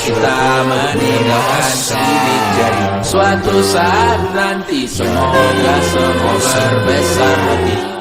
kita meninggalkan sidik jari. Suatu saat nanti semoga semua berbesar hati.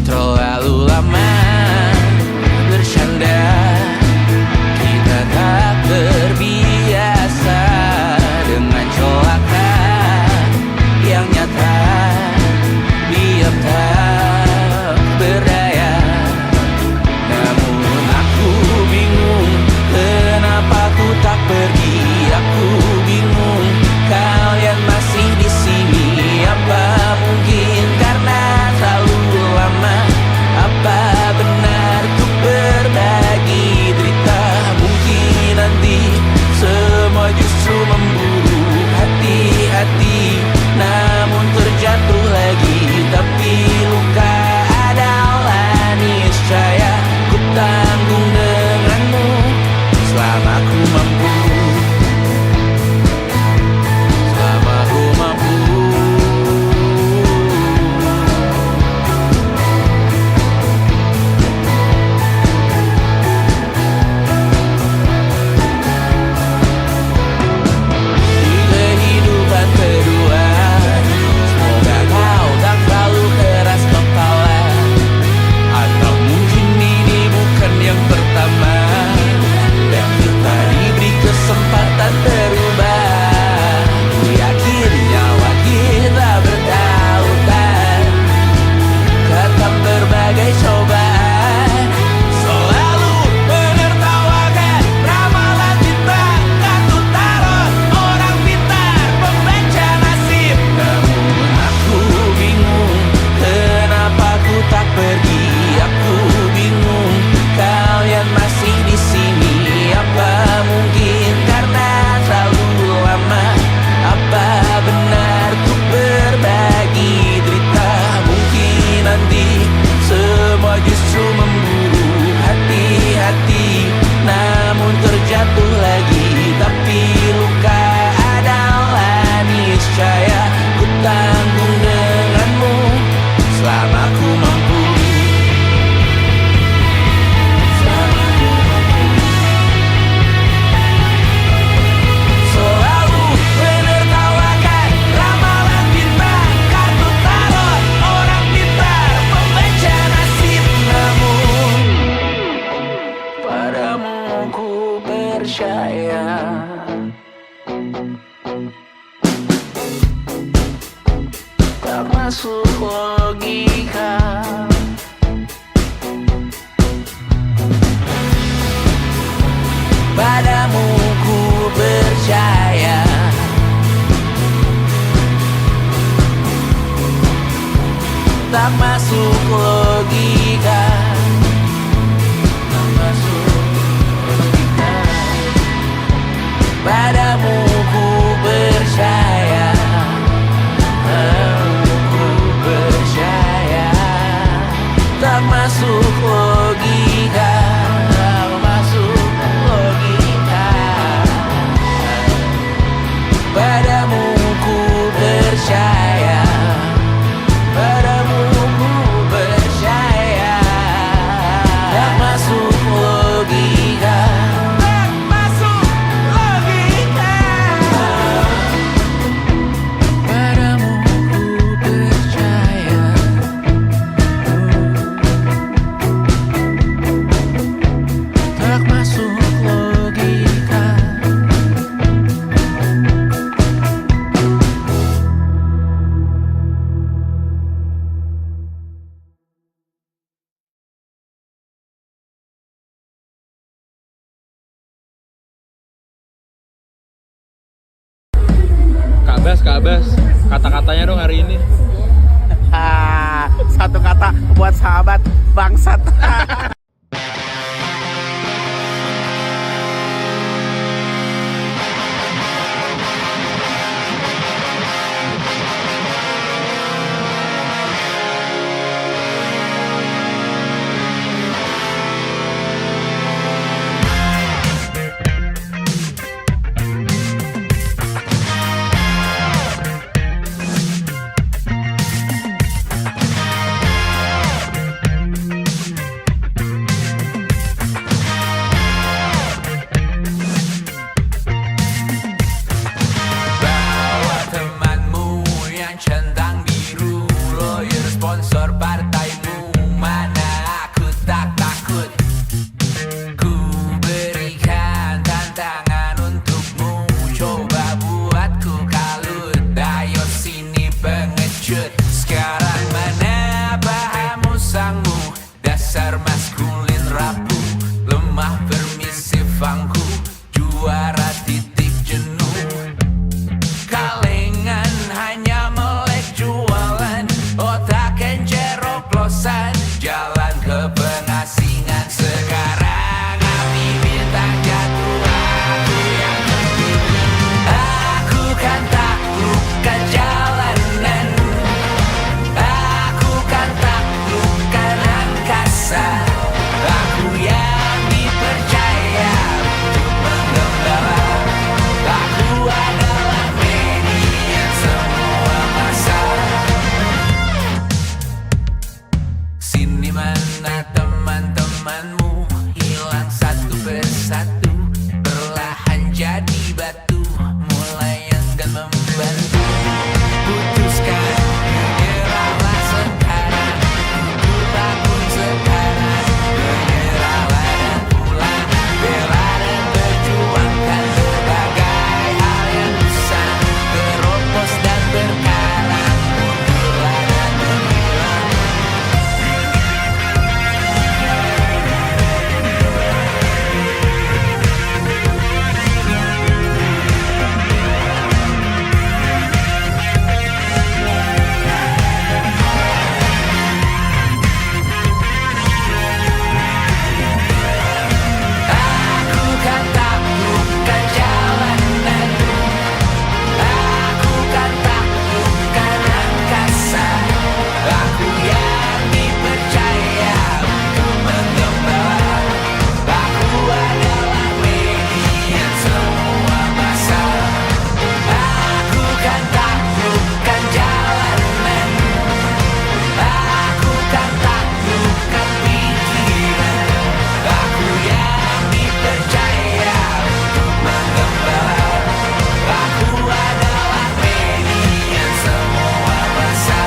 Terlalu lama bercanda, kita tak terbiasa dengan celaka yang nyata. Diam tak berdaya, namun aku bingung kenapa ku tak pergi. Aku bingung kalian masih di sini. Apa mungkin karena terlalu lama? Apa benar ku berbagi derita? Mungkin nanti semua justru memburu hati-hati, namun terjatuh lagi. Tapi luka adalah niscaya ku tanggung denganmu selama ku mampu. Selama ku mampu. Di kehidupan kedua, semoga kau tak terlalu keras kepala. Atau mungkin ini bukan yang pertama, dan kita diberi kesempatan berubah. Ku yakin nyawa kita bertautan, tetap berbagai cobaan. Selalu menertawakan ramalan cinta, kartu tarot orang pintar, pembaca nasib. Namun aku bingung kenapa ku tak pergi. Aku bingung kalian masih di sini. Apa mungkin karena terlalu lama? Apa benar ku berbagi derita? Mungkin nanti semua justru memburu hati-hati, namun terjatuh lagi. Tapi luka adalah niscaya ku tanggung denganmu selama ku mampu. Selama ku mampu. Selalu menertawakan ramalan bintang, kartu tarot orang pintar, pembaca nasib. Namun padamu ku percaya. Tak masuk logika. Padamu ku percaya. Tak masuk logika. Tak masuk logika. Padamu ku percaya. Padamu ku percaya. Tak masuk logika. Tak masuk logika. Padamu ku percaya. Padamu ku percaya. Tak masuk logika. Tak masuk logika. Padamu ku percaya. Tak masuk logika. Kak Bas, kata-katanya dong hari ini. Satu kata buat sahabat bangsat. Sekarang mana pahamu sangmu, dasar maskulin rapuh, lemah permisif angku, juara titik jenuh. Kalengan hanya melek jualan, otak encer oplosan, jalan ke pengasingan. Sekarang api bintang jatuh, aku yang berdiri. Aku kan taklukkan jalanan, aku kan taklukkan angkasa. Aku yang dipercaya untuk menggembala. Aku adalah media semua masa. Sini mana teman-temanmu, hilang satu persatu, perlahan jadi batu, mulai enggan membantu. Putuskan, menyerahlah sekarang, duduklah pun sekarang, menyerahlah dan pulang, bela dan berjuangkan berbagai hal yang usang, keropos dan berkalang, mundurlah dan menghilang. Aku kan taklukkan jalanan, aku kan taklukkan angkasa. Aku yang dipercaya untuk menggembala. Aku adalah media semua masa. Aku kan taklukkan jalanan, aku kan taklukkan pikiran. Aku yang dipercaya untuk menggembala. Aku adalah media semua masa.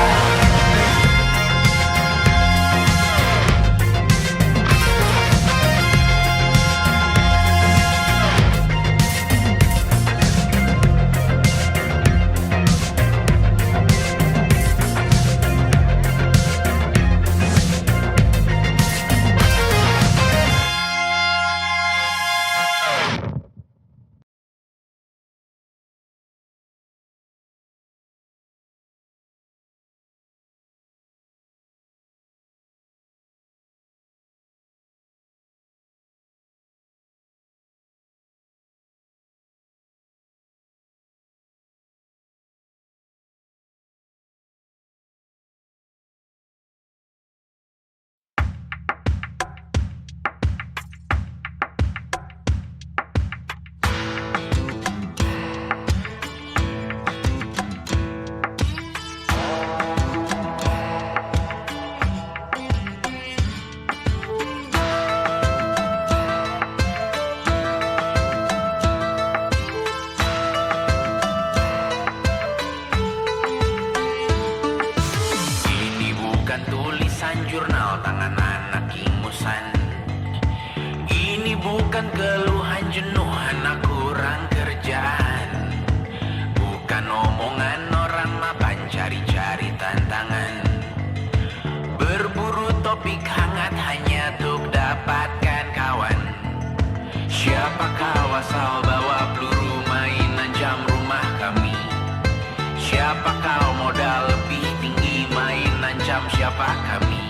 Ini bukan tulisan jurnal tangan anak ingusan. Ini bukan keluhan jenuh anak kurang kerjaan. Bukan omongan orang mapan cari-cari tantangan. Berburu topik hangat hanya untuk dapatkan kawan. Siapa kau asal bawa peluru mainan jam rumah kami? Siapa kau modal lebih tinggi mainan jam siapa kami?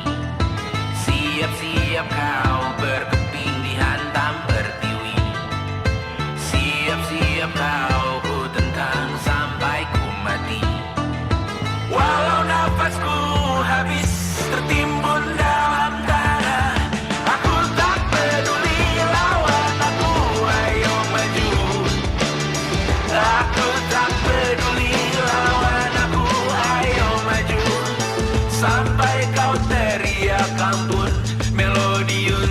Siap-siap kau berkeping dihantam pertiwi. Siap-siap kau ku tentang sampai ku mati. Walau nafasku habis tertimbun dalam tanah, aku tak peduli lawan aku, ayo maju. Aku tak peduli lawan aku, ayo maju. Sampai kau teriak ampun, melodius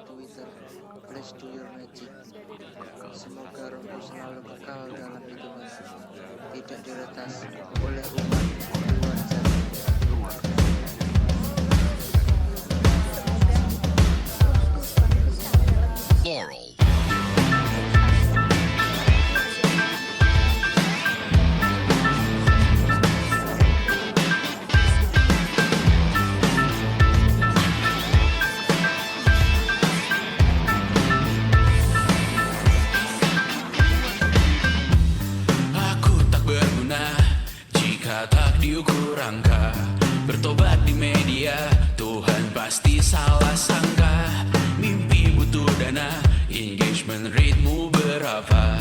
Twitter. Please do your magic. Semoga rohku selalu kekal dalam hitungan, tidak diretas oleh umat di luar sana. Laurel. Aku tak berguna jika tak diukur angka. Bertobat di media, Tuhan pasti salah sangka. Mimpi butuh dana, engagement rate-mu berapa?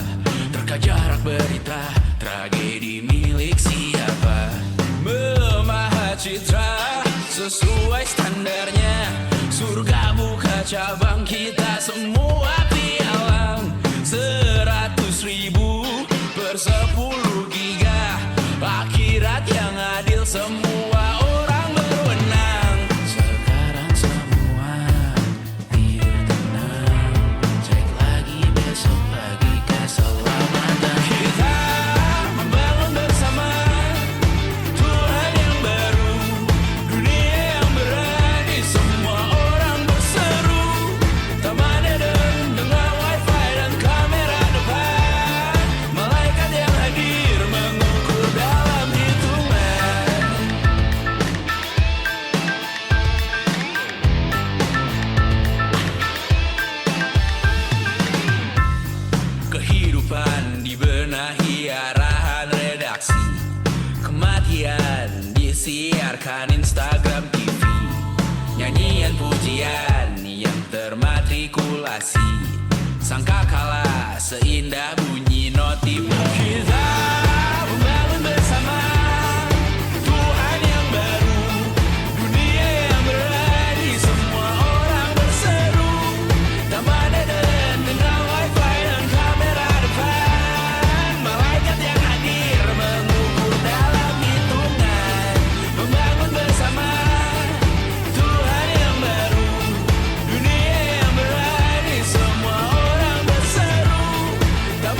Terka jarak berita, tragedi milik siapa? Memahat citra sesuai standarnya. Surga buka cabang, kita semua pialang. 100.000 per 10 giga. Akhirat yang adil, semua orang berwenang. Sekarang semua tidur tenang. Cek lagi besok pagi keselamatan. Kita membangun bersama Tuhan yang baru, dunia yang berani, semua orang berseru. Taman Eden dengan wifi dan kamera depan. Malaikat yang hadir mengukur dalam hitungan. Kehidupan dibenahi arahan redaksi. Kematian disiarkan Instagram TV. Nyanyian pujian yang termatrikulasi. Sangka kalah seindah bunyi notif. Kita membangun bersama Tuhan yang baru, dunia yang berani, semua orang berseru. Taman Eden dengan wifi dan kamera depan. Malaikat yang hadir mengukur dalam hitungan. Membangun bersama Tuhan yang baru, dunia yang berani, semua orang berseru. Taman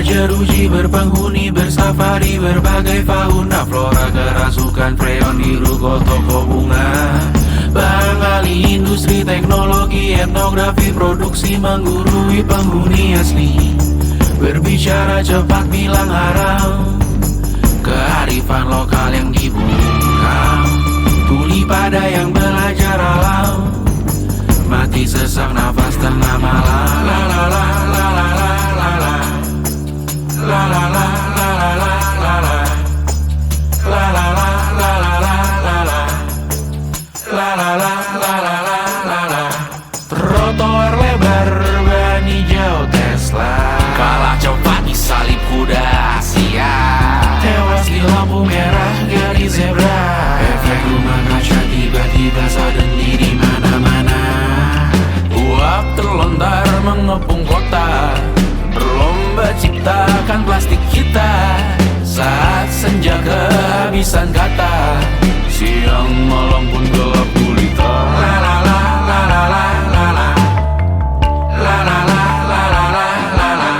jeruji berpenghuni bersafari berbagai fauna flora kerasukan freon biru toko bunga. Bahan ahli industri teknologi etnografi produksi menggurui penghuni asli. Berbicara cepat bilang haram, kearifan lokal yang dibungkam. Tuli pada yang belajar alam, mati sesak nafas tengah malam. La la la la la la la la. La la la la la la la la. La la la la la la la la. La la la la la la la la. Trotoar lebar ban hijau Tesla, kalah cepat disalip kuda Asia, tewas di lampu merah garis zebra. Efek rumah kaca tiba-tiba suddenly di mana-mana. Uap terlontar mengepung kota, berlomba ciptakan plastik kita. Saat senja kehabisan kata, siang malam pun gelap gulita. La la la la la la la la. La la la la la la la la.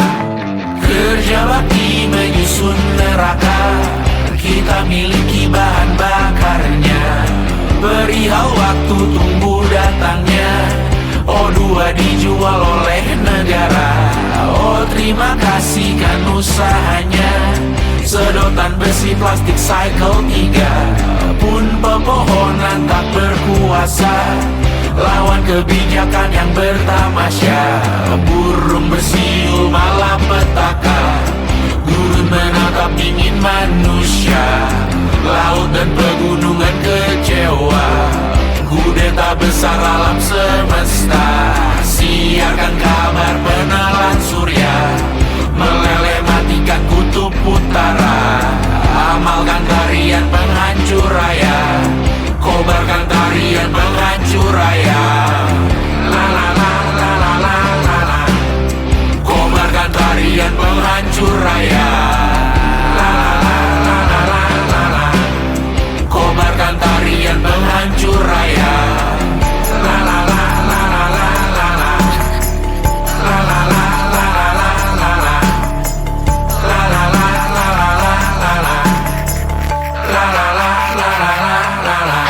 Kerja bakti menyusun neraka, kita miliki bahan bakarnya. Perihal waktu tunggu datangnya. O2 dijual oleh negara. Oh terima kasih kan usahanya. Sedotan besi plastik cycle 3 pun pepohonan tak berkuasa lawan kebijakan yang bertamasya. Burung bersiul malapetaka, gurun menatap dingin manusia. Laut dan pegunungan kecewa, kudeta besar alam semesta. Siarkan kabar penelan surya, meleleh matikan kutub utara. Amalkan tarian penghancur raya, kobarkan tarian penghancur raya. La la la la la la la la. Kobarkan tarian penghancur raya. La la la la la la la la. Kobarkan tarian penghancur raya. La la la la la la la la. La la la la la la la la. La la la la la la la la. La la la la la la la la.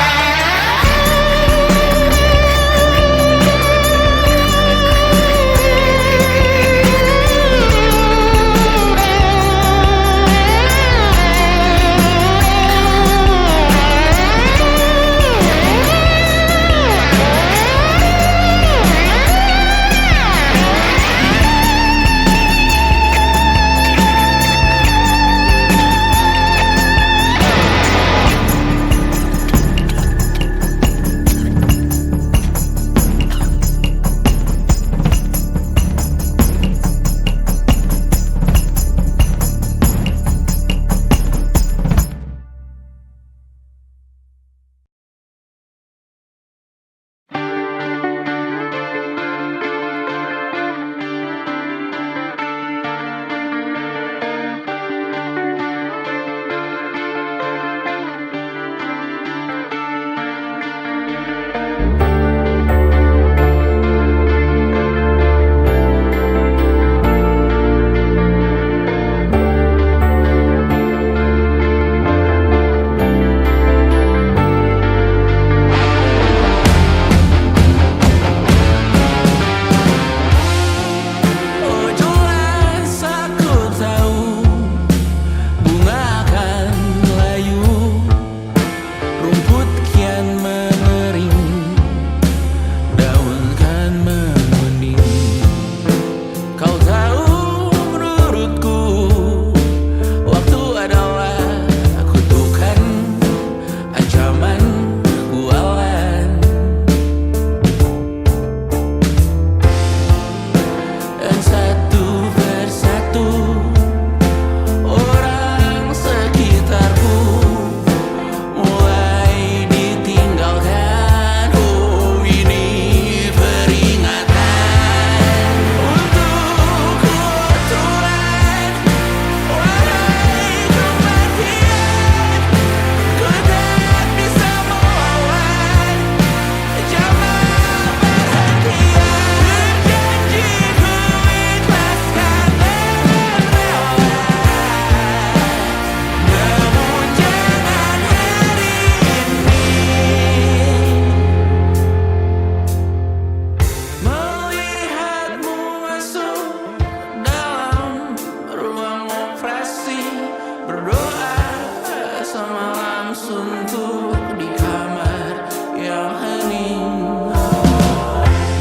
suntuk di kamar yang hening.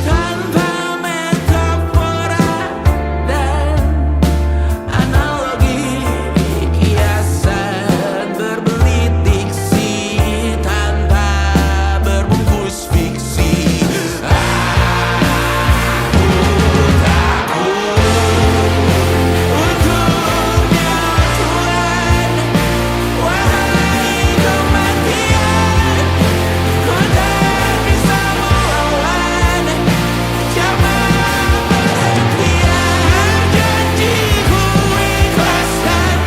Tanpa metafora dan analogi, kiasan berbelit diksi tanpa berbungkus fiksi. Aku takut untuknya Tuhan, wahai kematian, ku tak bisa melawan zaman perhentian. Janjiku ikhlas dan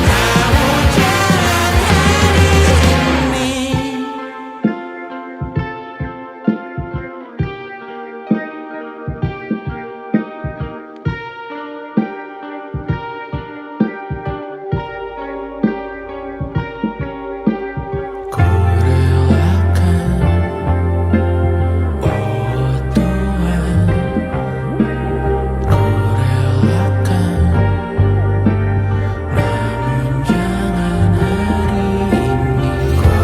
namun jangan hari ini. Ku relakan, oh Tuhan, ku relakan, namun jangan hari ini. Ku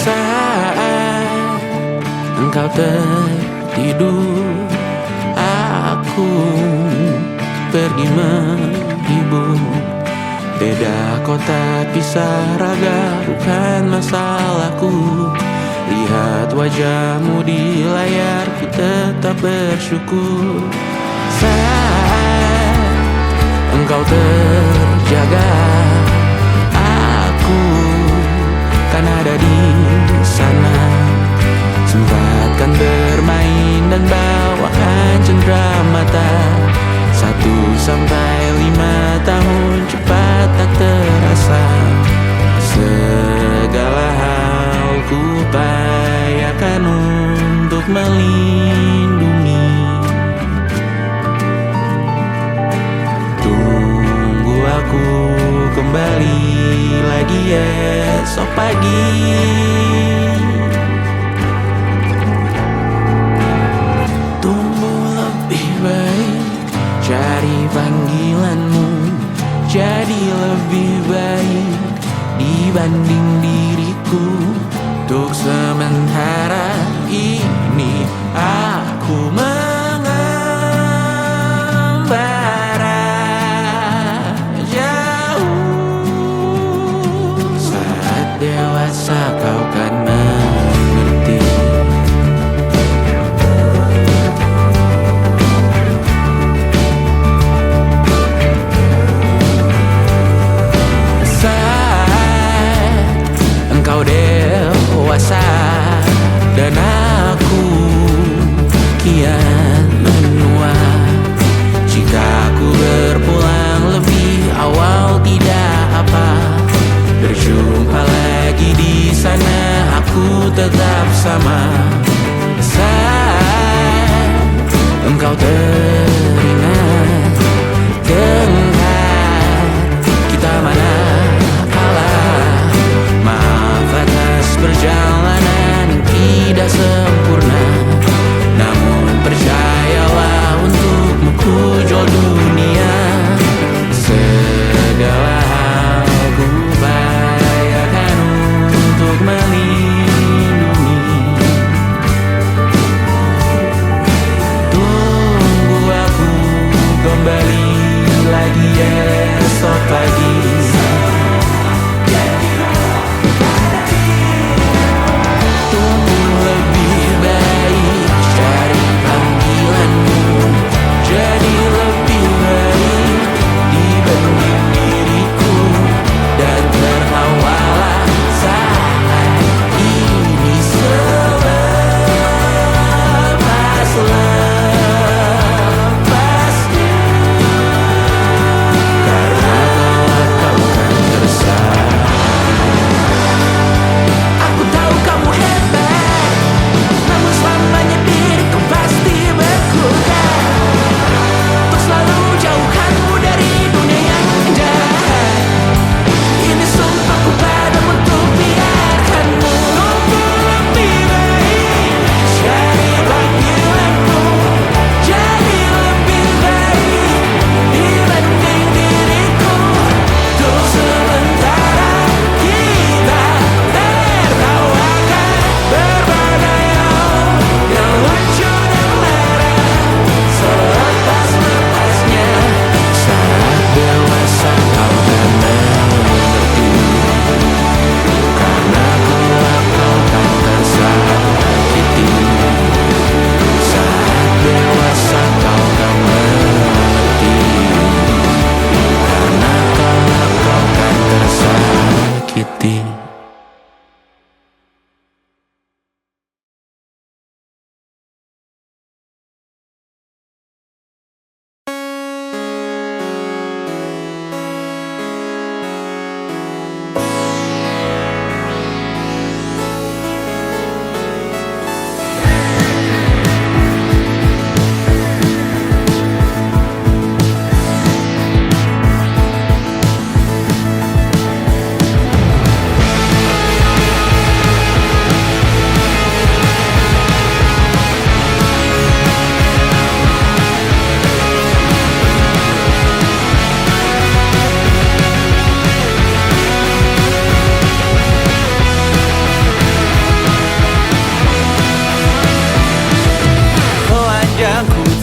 saat engkau tertidur, aku pergi menghibur. Beda kota pisah raga bukan masalahku. Lihat wajahmu di layar, ku tetap bersyukur. Saat engkau terjaga, aku kan ada di sana. Sempatkan bermain dan bawakan cenderamata. 1-5 tahun cepat tak terasa. Segala hal ku upayakan untuk melindungi. Tunggu aku kembali lagi esok pagi. Tumbuh lebih baik, cari panggilanmu, jadi lebih baik dibanding diriku. Untuk sementara ini aku mengembara jauh. Saat dewa dewasa kau kan mengerti. Saat engkau dewasa dan aku kian menua, jika ku berpulang lebih awal tidak apa, berjumpa lagi di sana aku tetap sama. Saat engkau teringat tengah kita mana kalah, maaf atas perjalanan yang tidak sempurna, namun percayalah untukmu ku jual dunia. Segala hal ku bayarkan untuk melindungi. Tunggu aku kembali lagi esok pagi. Tunggu lebih baik cari panggilanmu, jadi lebih baik dibanding diriku, dan tertawalah saat ini selepas-lepasnya, karena kau kan tersayang. Aku tahu kamu hebat, namun selamanya diriku pasti berkurang, untuk selalu jauhkanmu dari dunia yang indah. Ini sumpahku padamu untuk biarkanmu. Tunggu lebih baik cari panggilanmu, jadi lebih baik dibanding diriku. Untuk sementara kita tertawakan berbagai hal yang lucu dan marah selepas-lepasnya. Saat dewasa kau kan mengerti, karena kelak kau kan tersakiti. Saat dewasa kau kan mengerti, karena kelak kau kan tersakiti.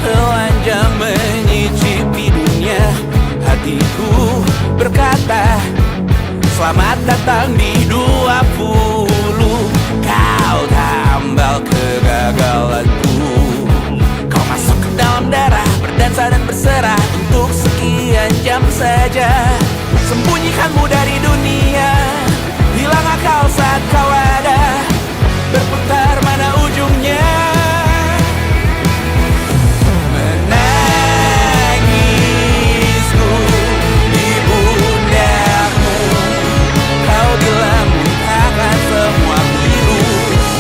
Telanjang menyicipi dunia, hatiku berkata selamat datang di 20. Kau tambal kegagalanku, kau masuk ke dalam darah, berdansa dan berserah untuk sekian jam saja. Sembunyikanmu dari dunia, hilang akal saat kau ada, berputar mana ujungnya. Menangisku di pundakmu, kau bilang akan semua biru.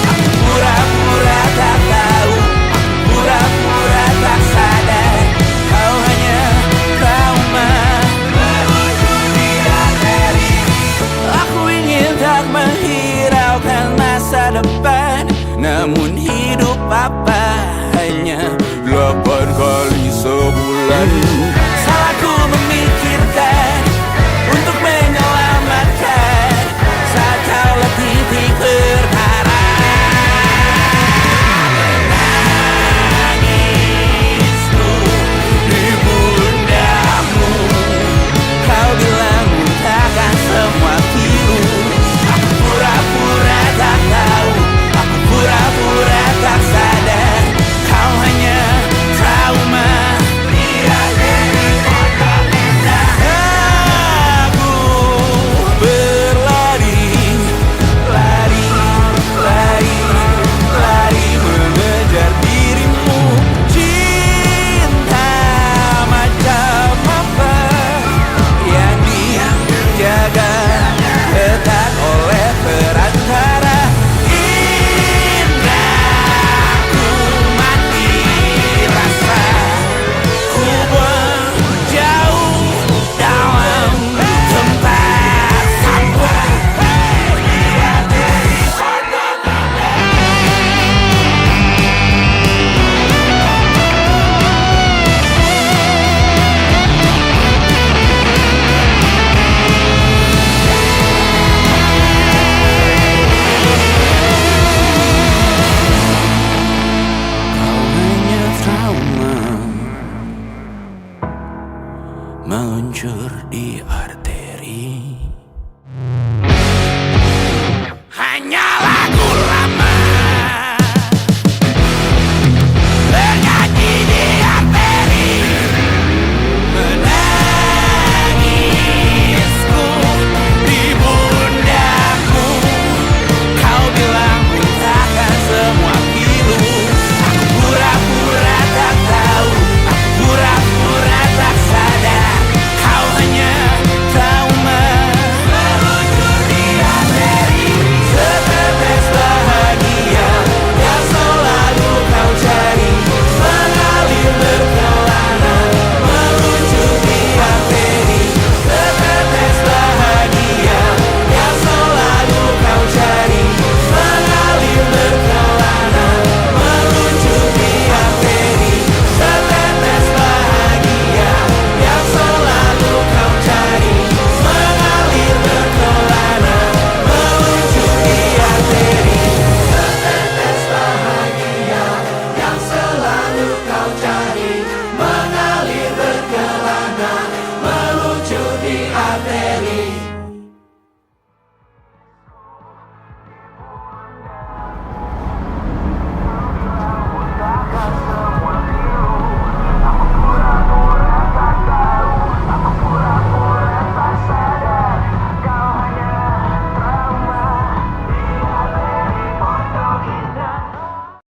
Aku pura-pura tak tahu, pura-pura tak sadar, kau hanya trauma berujung tidak dari. Aku ingin tak menghiraukan masa depan, namun hidup apa hanya 8 kali sebulan.